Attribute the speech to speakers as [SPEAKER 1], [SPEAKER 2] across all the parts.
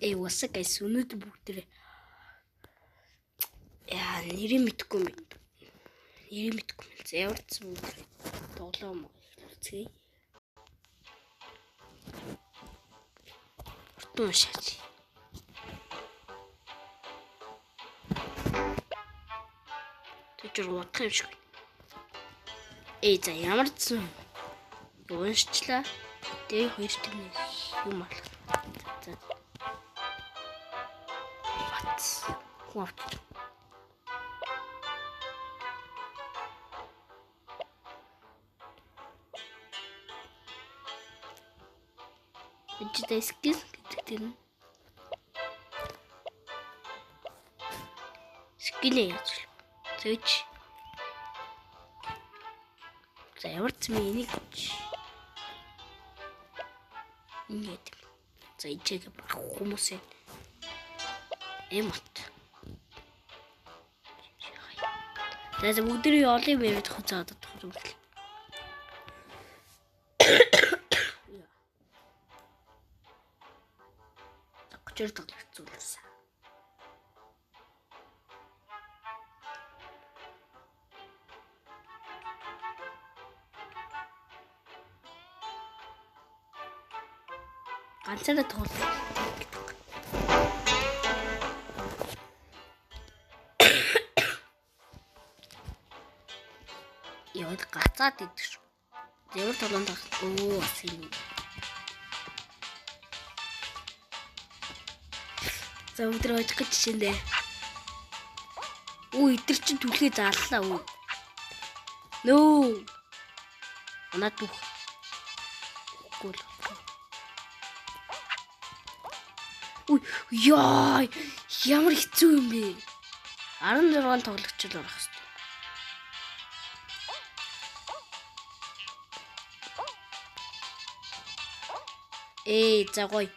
[SPEAKER 1] What's up guys? Өнөөдөр бүгдээ нэрийг мэдэхгүй юм. Нэрийг мэдэхгүй. Ямар ч юм тоглоом үзье. Хурдан уншаач. Тэжэр бодох юм шиг. За ямар ч юм уншчлаа. Тэгээ хоёр тэрний юм алах. За. What? Digital skills гэдэг нь skill яаж вэ? Зөөч. За ямар ч юм энийг ингээд за ичээг барах хүмүүсээ эмот. За бүгдээ олон бэрд хуцаад чадах юм байна. Гочор тоглоцуулсан. Ганцаараа тоглох. Яа гацаад идэх шүү. Зэвэр толгонд тах. Асин. За өдөр очих гэж жишээндээ. Идэр чинь түлхээ зааллаа үү. Нөө. Унаад бүх. Гол. Яа, ямар хэцүү юм бэ? 16 тоглогч л орох хэрэгтэй. За гоё.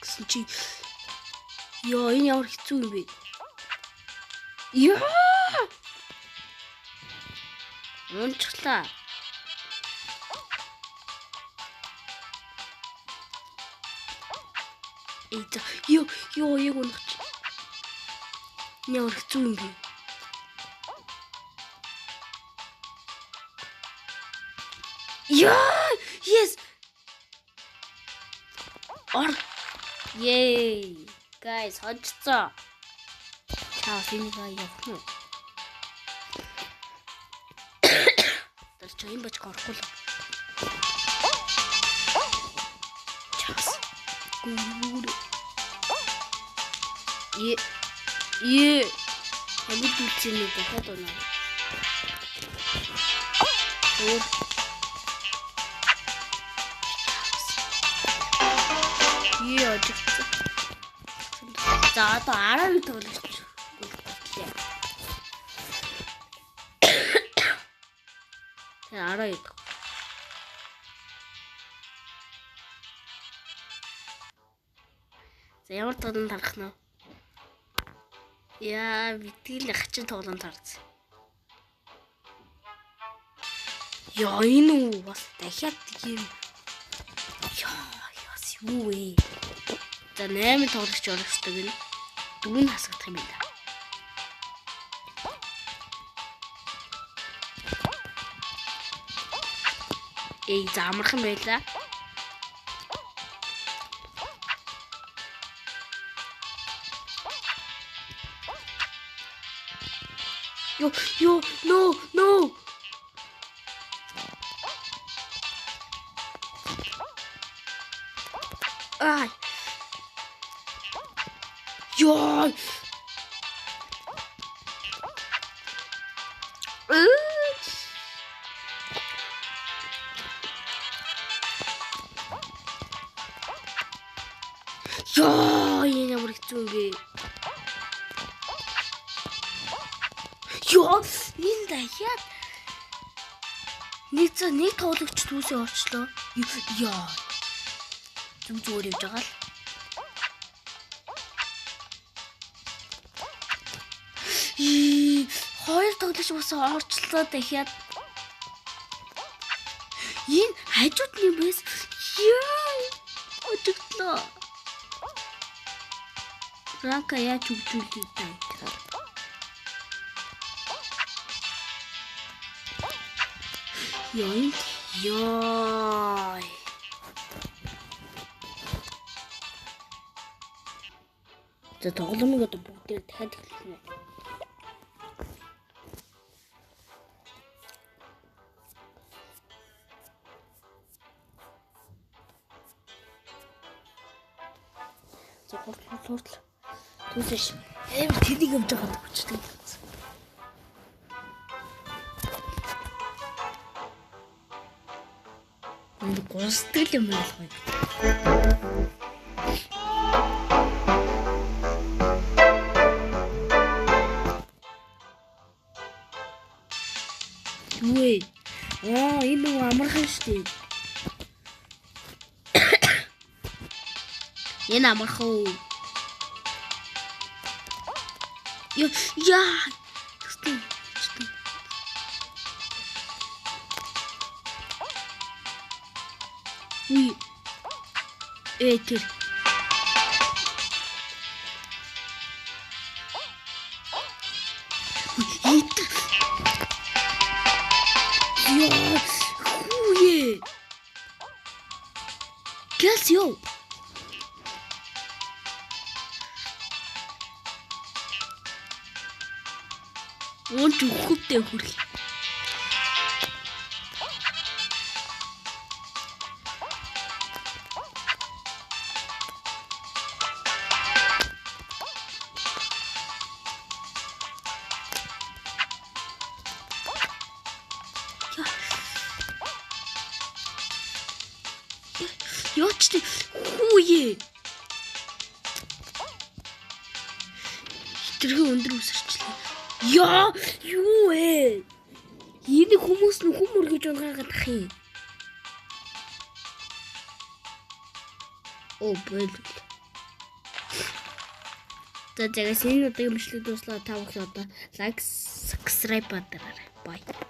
[SPEAKER 1] Гэсэн чи ёо энэ ямар хэцүү юм бэ? Яа! Унцглаа. Ёо яг унах. Ямар хэцүү юм бэ? Yes. Yay. Guys, хоццоо. Чаа синийга явах нь. Тэр чинь бач гарахгүй л. Чаас. Гүр. Амид үчиний дахиад оноо. За одоо 12 тоглогч. За 12. За ямар тоглоом тарах нь вэ? Яа, битгэл хачин тоглоом тарц. Яа, энэ үү бас дахиад тийм. Юу вэ? За 8 тоглогч орох хэрэгтэй гэнэ. 4 хасагдах юм байна. За амархан байлаа. No. Ay. Яа. Яа, энэ ямар хэцүү юм бэ? Яа, энэ дахиад нэг тоглогч түүсээ орчлоо. Яа. Зүгээр явж байгаа л. Хоёр тоглогч бас орчлоо дахиад. Энэ хажууд нь юм бэс. Яа! Очигдлоо. Рака яаж хөгжүүлээ таа. Яй. За тоглоомыг одоо бүгдээр дахиад эхлүүлнэ. За хурд. Түүсэж. Тэнийг явж байгаа хүчтэй. Энд госдол юм байна. Үгүй. Энэ нэг амархан штеп. Энэ амархан. Яа. Oui. Тэр. Хуе. Кэлсио. Уул зүгхтэй хүрх. Ёчтой хүүе. Хитрхи өндөр үсэрчлээ. Яа, юу вэ? Энэ хүмүүс нь хүмүүр гэж унгаагаад ах юм. Бэл. За загас энэ удаагийн бичлэг дуслаа та бүхэн одоо лайк, subscribe дараарай. Bye.